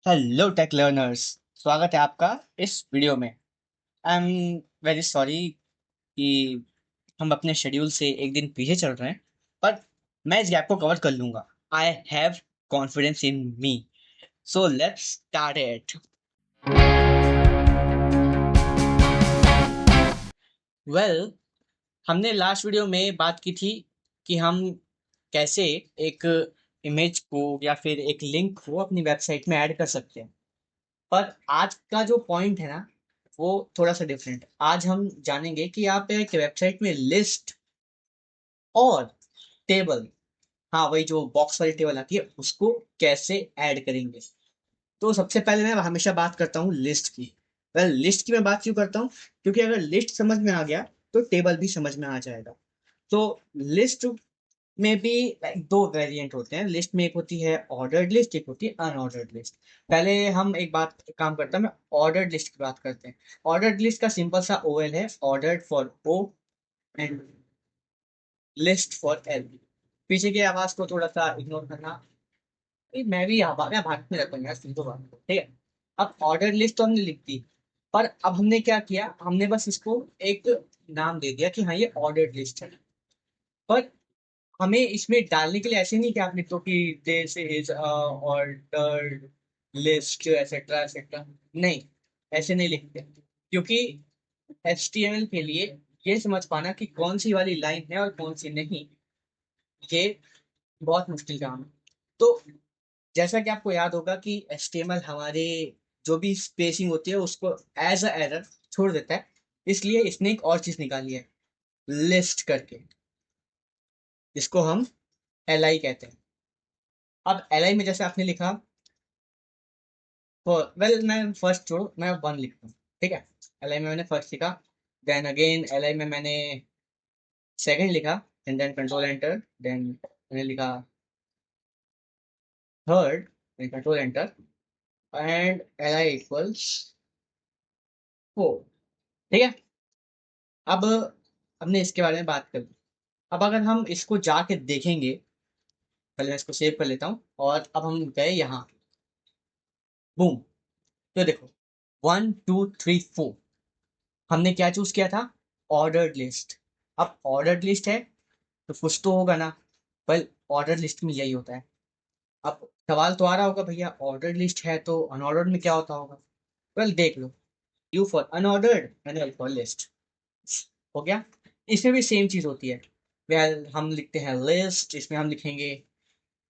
Hello take learners. स्वागत है आपका इस वीडियो में। आई एम वेरी सॉरी कि हम अपने शेड्यूल से एक दिन पीछे चल रहे हैं, पर मैं इस गैप को कवर कर लूंगा। I have confidence in me, so let's start it. Well, हमने लास्ट वीडियो में बात की थी कि हम कैसे एक इमेज को या फिर एक लिंक को अपनी वेबसाइट में ऐड कर सकते हैं। पर आज का जो पॉइंट है ना, वो थोड़ा सा डिफरेंट। आज हम जानेंगे कि आप एक वेबसाइट में लिस्ट और टेबल, हाँ वही जो बॉक्स वाली टेबल आती है, उसको कैसे ऐड करेंगे। तो सबसे पहले मैं हमेशा बात करता हूँ लिस्ट की। वेल, लिस्ट की मैं बात क्यों करता हूँ? क्योंकि अगर लिस्ट समझ में आ गया तो टेबल भी समझ में आ जाएगा। तो लिस्ट में भी दो वेरिएंट होते हैं। लिस्ट में एक होती है ऑर्डर्ड लिस्ट, एक होती है अनऑर्डर्ड लिस्ट। पहले हम एक काम करते हैं, मैं ऑर्डर्ड लिस्ट की बात करते हैं। ऑर्डर्ड लिस्ट का सिंपल सा ओएल है, ordered for O and list for L. पीछे की आवाज को थोड़ा सा इग्नोर करना। मैं भी यहाँ मैं भारत में रहता हूँ यार, सुन तो बात को, ठीक है। अब ऑर्डर लिस्ट तो हमने लिख दी, पर अब हमने क्या किया, हमने बस इसको एक नाम दे दिया कि हाँ ये ऑर्डर्ड लिस्ट है। पर हमें इसमें डालने के लिए ऐसे नहीं कि आप लिख दो कि this is ordered list etcetera etcetera. नहीं, ऐसे नहीं लिखते, क्योंकि HTML के लिए ये समझ पाना कि कौन सी वाली लाइन है और कौन सी नहीं, ये बहुत मुश्किल काम है। तो जैसा कि आपको याद होगा कि HTML हमारे जो भी स्पेसिंग होती है उसको एज अ एरर छोड़ देता है। इसलिए इसने एक और चीज निकाली है, लिस्ट करके, जिसको हम LI कहते हैं। अब LI में जैसे आपने लिखा, वेल मैं फर्स्ट छोड़ो, मैं वन लिखता हूँ, ठीक है। LI में मैंने फर्स्ट लिखा, देन अगेन LI में मैंने सेकंड लिखा, and then control enter, then मैंने लिखा third, then control enter, and LI equals four, ठीक है। अब हमने इसके बारे में बात कर ली। अब अगर हम इसको जाके देखेंगे, पहले मैं इसको सेव कर लेता हूँ, और अब हम गए यहाँ, बूम। तो देखो, 1 2 3 4 हमने क्या चूज किया था, ऑर्डर्ड लिस्ट। अब ऑर्डर्ड लिस्ट है तो कुछ तो होगा ना, पर ऑर्डर लिस्ट में यही होता है। अब सवाल तो आ रहा होगा, भैया ऑर्डर लिस्ट है तो अनऑर्डर्ड में क्या होता होगा? वेल देख लो, U for unordered and L for list, हो गया। इसमें भी सेम चीज होती है। वेल, हम लिखते हैं लिस्ट, इसमें हम लिखेंगे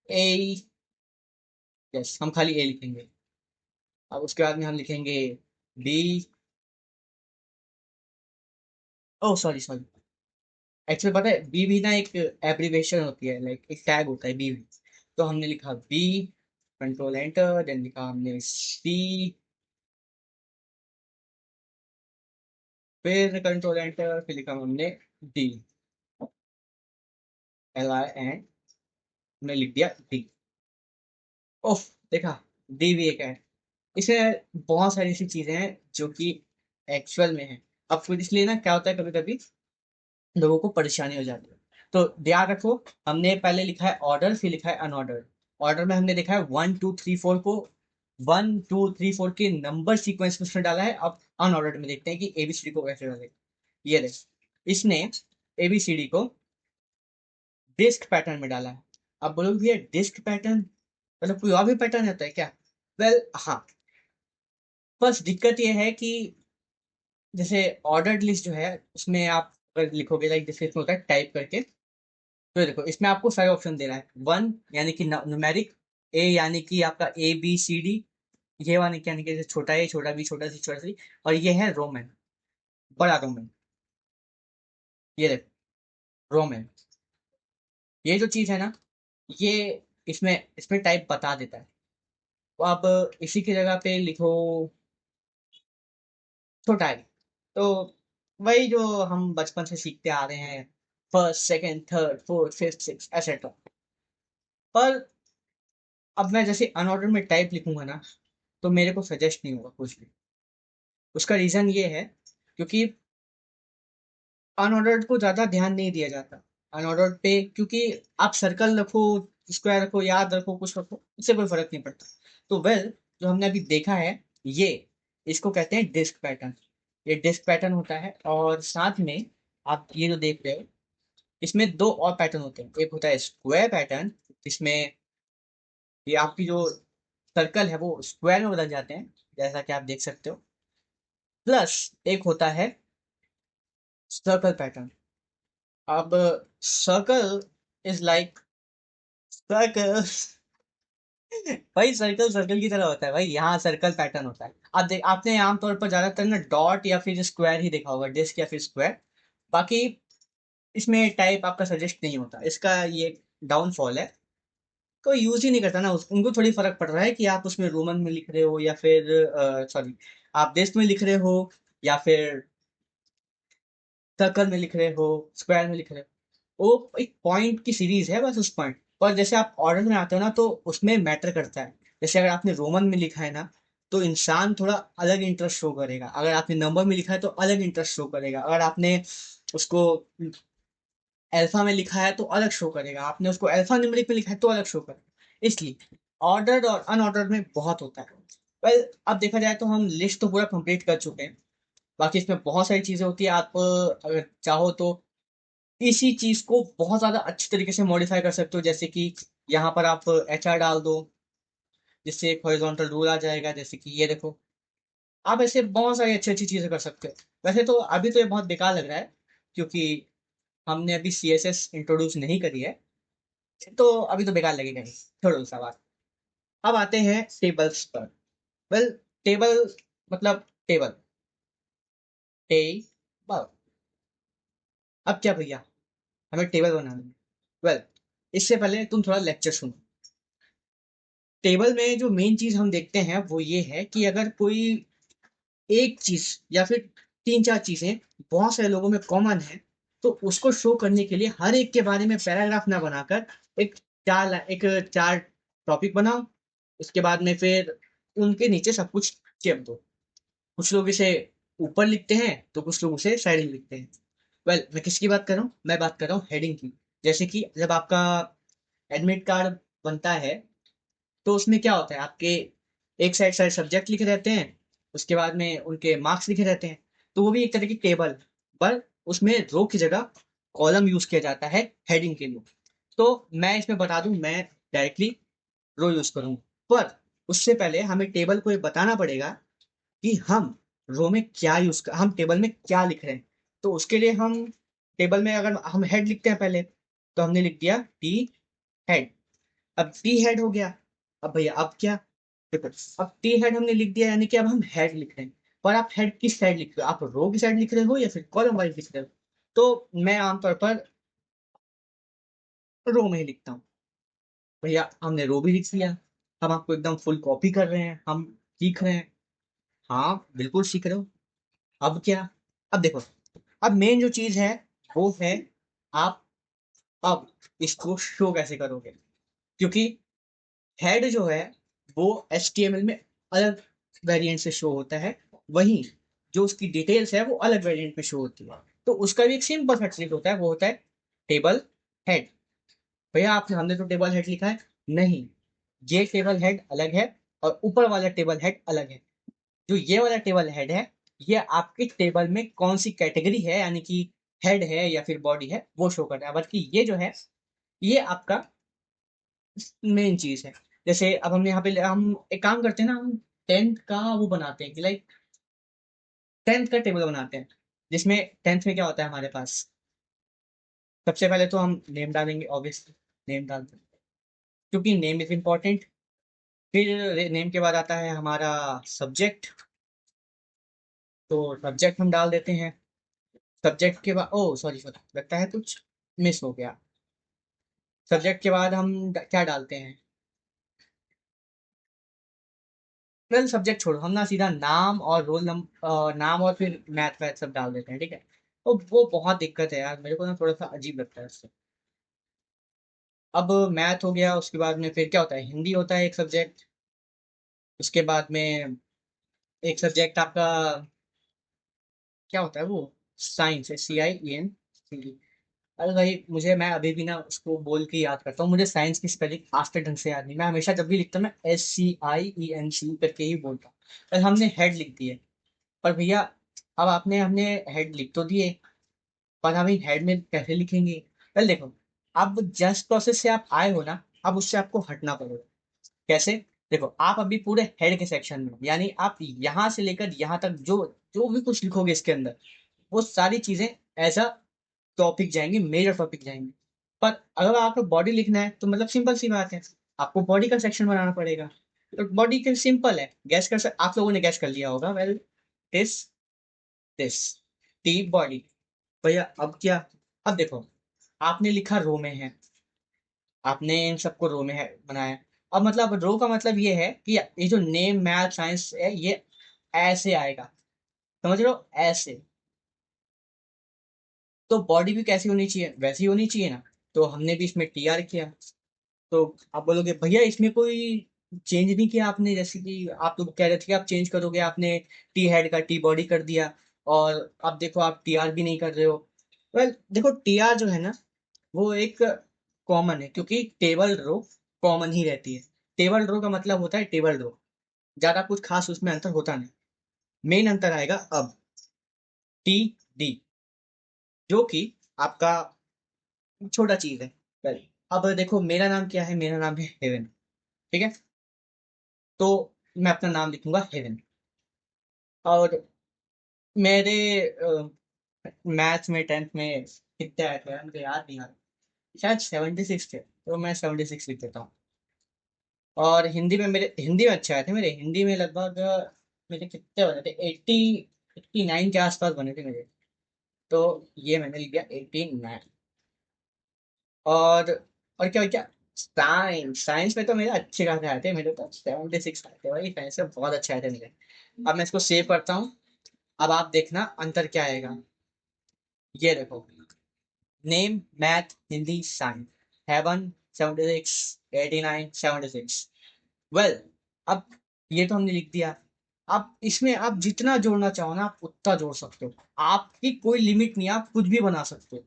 ए, यस हम खाली ए लिखेंगे। अब उसके बाद में हम लिखेंगे बी, ओ सॉरी सॉरी, एक्चुअली पता है बी भी ना एक एब्रीवेशन होती है, लाइक एक टैग होता है बी भी। तो हमने लिखा बी, कंट्रोल एंटर, देन लिखा हमने सी, फिर कंट्रोल एंटर, फिर लिखा हमने डी, LI एंड हमने लिख दिया डी। ओफ, देखा, डी भी एक है। इसमें बहुत सारी ऐसी चीजें हैं जो कि एक्चुअल में है। अब फिर इसलिए ना क्या होता है, कभी कभी लोगों को परेशानी हो जाती है। तो ध्यान रखो, हमने पहले लिखा है ऑर्डर, फिर लिखा है अनऑर्डर। ऑर्डर में हमने लिखा है 1 2 3 4 को, 1 2 3 4 के नंबर सीक्वेंस में उसने डाला है। अब अनऑर्डर में देखते हैं कि ABCD को कैसे डाले। ये देख, इसने ABCD को डिस्क पैटर्न में डाला है। अब बोलोगे भैया डिस्क पैटर्न मतलब कोई और भी पैटर्न होता है क्या? वेल हाँ, बस दिक्कत ये है कि जैसे ऑर्डर्ड लिस्ट जो है उसमें आप अगर लिखोगे, लाइक जैसे इसमें होता है टाइप करके, तो देखो इसमें आपको सारे ऑप्शन दे रहा है। वन यानी कि न्यूमेरिक, ए यानी कि आपका ABCD, ये वाले यानी कि जैसे छोटा ए छोटा बी छोटा सी छोटा सी, और ये है रोमन, बड़ा रोमन। ये देखो रोमन, ये जो चीज है ना, ये इसमें इसमें टाइप बता देता है। तो आप इसी की जगह पे लिखो छोटा है, तो वही जो हम बचपन से सीखते आ रहे हैं, first second third fourth fifth six etcetera. पर अब मैं जैसे अनऑर्डर में टाइप लिखूंगा ना, तो मेरे को सजेस्ट नहीं होगा कुछ भी। उसका रीजन ये है, क्योंकि अनऑर्डर्ड को ज्यादा ध्यान नहीं दिया जाता। अनऑर्डर्ड पे क्योंकि आप सर्कल रखो, स्क्वायर रखो, याद रखो, कुछ रखो, इससे कोई फर्क नहीं पड़ता। तो वेल, जो हमने अभी देखा है, ये इसको कहते हैं डिस्क पैटर्न। ये डिस्क पैटर्न होता है, और साथ में आप ये जो देख रहे हो, इसमें दो और पैटर्न होते हैं। एक होता है स्क्वायर पैटर्न, जिसमें ये आपकी जो सर्कल है वो स्क्वायर में बदल जाते हैं, जैसा कि आप देख सकते हो। प्लस एक होता है सर्कल पैटर्न। अब सर्कल इज लाइक सर्कल भाई सर्कल सर्कल की तरह होता है भाई, यहाँ सर्कल पैटर्न होता है। आप देख, आपने आमतौर पर ज्यादातर ना डॉट या फिर स्क्वायर ही देखा होगा, डिस्क या फिर स्क्वायर। बाकी इसमें टाइप आपका सजेस्ट नहीं होता, इसका ये डाउनफॉल है। कोई यूज ही नहीं करता ना उनको थोड़ी फर्क पड़ रहा है कि आप उसमें रोमन में लिख रहे हो या फिर सॉरी, आप डिस्क में लिख रहे हो या फिर सर्कल में लिख रहे हो, स्क्वायर में लिख रहे हो। वो एक पॉइंट की सीरीज है बस, उस पॉइंट पर जैसे आप ऑर्डर में आते हो ना तो उसमें मैटर करता है। जैसे अगर आपने रोमन में लिखा है ना, तो इंसान थोड़ा अलग इंटरेस्ट शो करेगा। अगर आपने नंबर में लिखा है तो अलग इंटरेस्ट शो करेगा। अगर आपने उसको अल्फा में लिखा है तो अलग शो करेगा। आपने उसको अल्फा न्यूमेरिक में लिखा है तो अलग शो करेगा। इसलिए ऑर्डर्ड और अनऑर्डर्ड में बहुत होता है। वेल, अब देखा जाए तो हम लिस्ट तो पूरा कंप्लीट कर चुके हैं। बाकी इसमें बहुत सारी चीजें होती है। आप अगर चाहो तो इसी चीज को बहुत ज्यादा अच्छी तरीके से मॉडिफाई कर सकते हो। जैसे कि यहाँ पर आप HR डाल दो, जिससे एक हॉरिजॉन्टल रूल आ जाएगा। जैसे कि ये देखो, आप ऐसे बहुत सारी अच्छी अच्छी चीजें कर सकते हो। वैसे तो अभी तो ये बहुत बेकार लग रहा है, क्योंकि हमने अभी CSS इंट्रोड्यूस नहीं करी है, तो अभी तो बेकार लगेगा ही। छोड़ो सा बात। अब आते हैं टेबल्स पर। वेल, टेबल मतलब टेबल, टेबल। अब क्या भैया, हमें टेबल बनाना है। वेल, इससे पहले तुम थोड़ा लेक्चर सुनो। टेबल में जो मेन चीज हम देखते हैं वो ये है कि अगर कोई एक चीज या फिर तीन चार चीजें बहुत सारे लोगों में कॉमन है, तो उसको शो करने के लिए हर एक के बारे में पैराग्राफ ना बनाकर एक एक चार टॉपिक बनाओ। उसके बाद में फिर उनके नीचे सब कुछ चेप दो। कुछ लोग इसे ऊपर लिखते हैं तो कुछ लोग उसे साइड में लिखते हैं। वेल, मैं किसकी बात कर रहा हूँ? मैं बात कर रहा हूँ हेडिंग की। जैसे कि जब आपका एडमिट कार्ड बनता है, तो उसमें क्या होता है, आपके एक साइड सारे सब्जेक्ट लिखे रहते हैं, उसके बाद में उनके मार्क्स लिखे रहते हैं। तो वो भी एक तरह की टेबल, पर उसमें रो की जगह कॉलम यूज किया जाता है हेडिंग के लिए। तो मैं इसमें बता दूं, मैं डायरेक्टली रो यूज करूंगा। पर उससे पहले हमें टेबल को ये बताना पड़ेगा कि हम रो में क्या हम टेबल में क्या लिख रहे हैं। तो उसके लिए हम टेबल में अगर हम हेड लिखते हैं पहले, तो हमने लिख दिया टी हेड। अब टी हेड हो गया। अब भैया अब क्या, देखो, अब टी हेड हमने लिख दिया, यानी कि अब हम हेड लिख रहे हैं। पर आप हेड किस साइड लिख रहे हो? आप रो की साइड लिख रहे हो या फिर कॉलम वाइज लिख रहे हो? तो मैं आमतौर पर रो में ही लिखता हूँ। भैया हमने रो भी लिख लिया। हम आपको एकदम फुल कॉपी कर रहे हैं, हम सीख रहे हैं। हाँ बिल्कुल सीख रहे हो। अब क्या, अब देखो, अब मेन जो चीज है वो है, आप अब इसको शो कैसे करोगे? क्योंकि हेड जो है वो HTML में अलग वेरिएंट से शो होता है, वहीं जो उसकी डिटेल्स है वो अलग वेरिएंट में शो होती है। तो उसका भी एक सिंपल सा ट्रिक होता है, वो होता है टेबल हेड। भैया आपने हमने तो टेबल हेड लिखा है, नहीं, ये टेबल हेड अलग है और ऊपर वाला टेबल हेड अलग है। जो ये वाला टेबल हेड है, ये आपके टेबल में कौन सी कैटेगरी है, यानी कि हेड है या फिर बॉडी है, वो शो कर रहा है। बल्कि ये जो है, ये आपका मेन चीज है। जैसे अब हमने यहाँ पे हम एक काम करते हैं ना, हम 10th का वो बनाते हैं कि लाइक 10th का टेबल बनाते हैं, जिसमें 10th में क्या होता है हमारे पास। सबसे पहले तो हम नेम डालेंगे, ऑब्वियसली नेम डालते हैं, क्योंकि नेम इज इम्पोर्टेंट। फिर नेम के बाद आता है हमारा सब्जेक्ट, तो सब्जेक्ट हम डाल देते हैं। सब्जेक्ट के बाद, ओ सॉरी सॉरी, लगता है कुछ मिस हो गया। सब्जेक्ट के बाद हम क्या डालते हैं? वेल, सब्जेक्ट छोड़ो, हम ना सीधा नाम और रोल नंबर, नाम और फिर मैथ वैथ सब डाल देते हैं, ठीक है। तो वो बहुत दिक्कत है यार, मेरे को ना थोड़ा सा अजीब लगता है उससे। अब मैथ हो गया, उसके बाद में फिर क्या होता है, हिंदी होता है एक सब्जेक्ट। उसके बाद में एक सब्जेक्ट आपका क्या होता है, वो साइंस है, CIEN। अरे भाई मुझे, मैं अभी भी ना उसको बोल के याद करता हूँ, मुझे साइंस की स्पेलिंग आज तक ढंग से याद नहीं। मैं हमेशा जब भी लिखता हूँ मैं SCIENC करके ही बोलता हूँ। पर हमने हेड लिख दी है। पर भैया अब आपने हमने हेड लिख तो दिए, पर हम हेड में कैसे लिखेंगे? पहले देखो, अब जस्ट प्रोसेस से आप आए हो ना, अब उससे आपको हटना पड़ेगा। कैसे? देखो, आप अभी पूरे हेड के सेक्शन में हो, यानी आप यहाँ से लेकर यहाँ तक जो जो भी कुछ लिखोगे इसके अंदर, वो सारी चीजें एज अ टॉपिक जाएंगी, मेजर टॉपिक जाएंगे। पर अगर आपको बॉडी लिखना है तो मतलब सिंपल सी बात है, आपको बॉडी का सेक्शन बनाना पड़ेगा। तो बॉडी के सिंपल है, गैस आप लोगों ने गैस कर लिया होगा। Well, this this T body. भैया अब क्या? अब देखो, आपने लिखा रो में है, आपने इन सबको रो में है बनाया। अब मतलब रो का मतलब ये है कि ये जो नेम मैथ साइंस है ये ऐसे आएगा, समझ रहे हो? ऐसे। तो बॉडी भी कैसी होनी चाहिए? वैसी होनी चाहिए ना। तो हमने भी इसमें TR किया। तो आप बोलोगे भैया इसमें कोई चेंज नहीं किया आपने, जैसे कि आप तो कह रहे थे कि आप चेंज करोगे, आपने टी हेड का टी बॉडी कर दिया, और अब देखो आप TR भी नहीं कर रहे हो। वेल देखो, TR जो है ना, वो एक कॉमन है, क्योंकि टेबल रो कॉमन ही रहती है। टेबल रो का मतलब होता है टेबल रो, ज्यादा कुछ खास उसमें अंतर होता नहीं। मेन अंतर आएगा अब TD, जो कि आपका छोटा चीज है। Well, अब देखो मेरा नाम क्या है, मेरा नाम है हेवन। ठीक है? तो मैं अपना नाम लिखूंगा हेवन। और मेरे मैथ्स में 10th में कितने आए थे यार, मुझे याद नहीं आ रहा। शायद 76 थे, तो मैं 76 लिख देता हूँ। और हिंदी में मेरे, हिंदी में अच्छे आए थे मेरे, हिंदी में लगभग मेरे कितने बने थे, 89 के आसपास बने थे मेरे। तो ये मैंने लिख दिया 89। और और क्या क्या, साइंस साइंस में तो मेरे अच्छे खासे आए थे, मेरे तो 76 आए थे भाई, साइंस में बहुत अच्छे आए थे मेरे। अब मैं इसको सेव करता हूँ। अब आप देखना अंतर क्या आएगा। ये देखो, नेम मैथ हिंदी साइंस, हेवन 76, 89, 76। वेल, अब ये तो हमने लिख दिया। अब इसमें आप जितना जोड़ना चाहो ना, आप उतना जोड़ सकते हो। आपकी कोई लिमिट नहीं है, आप कुछ भी बना सकते हो।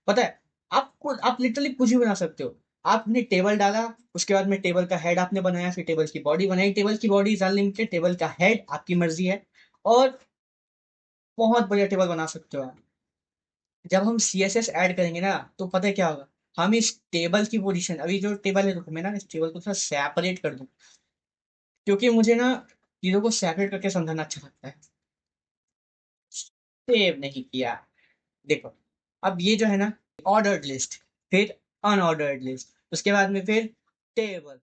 पता है, आप लिटरली कुछ भी बना सकते हो। आपने टेबल डाला, उसके बाद में टेबल का हेड आपने बनाया, फिर टेबल की बॉडी बनाई। टेबल की बॉडी इज अनलिमिटेड, टेबल का हेड आपकी मर्जी है। और बहुत बढ़िया टेबल बना सकते हो आप। जब हम CSS ऐड करेंगे ना, तो पता है क्या होगा? हम इस टेबल की पोजीशन, अभी जो टेबल है, रुको मैं ना इस टेबल को थोड़ा सेपरेट कर दूं, क्योंकि मुझे ना चीजों को सेपरेट करके समझाना अच्छा लगता है। सेव नहीं किया। देखो, अब ये जो है ना, ऑर्डर्ड लिस्ट, फिर अनऑर्डर्ड लिस्ट, उसके बाद में फिर टेबल।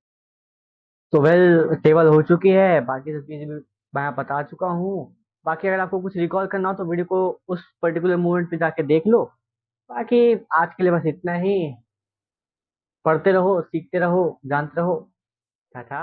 तो वेल टेबल हो चुकी है, बाकी सब चीजें भी मैं बता चुका हूँ। बाकी अगर आपको कुछ रिकॉल करना हो तो वीडियो को उस पर्टिकुलर मोमेंट पे जाके देख लो। बाकी आज के लिए बस इतना ही। पढ़ते रहो, सीखते रहो, जानते रहो। टाटा।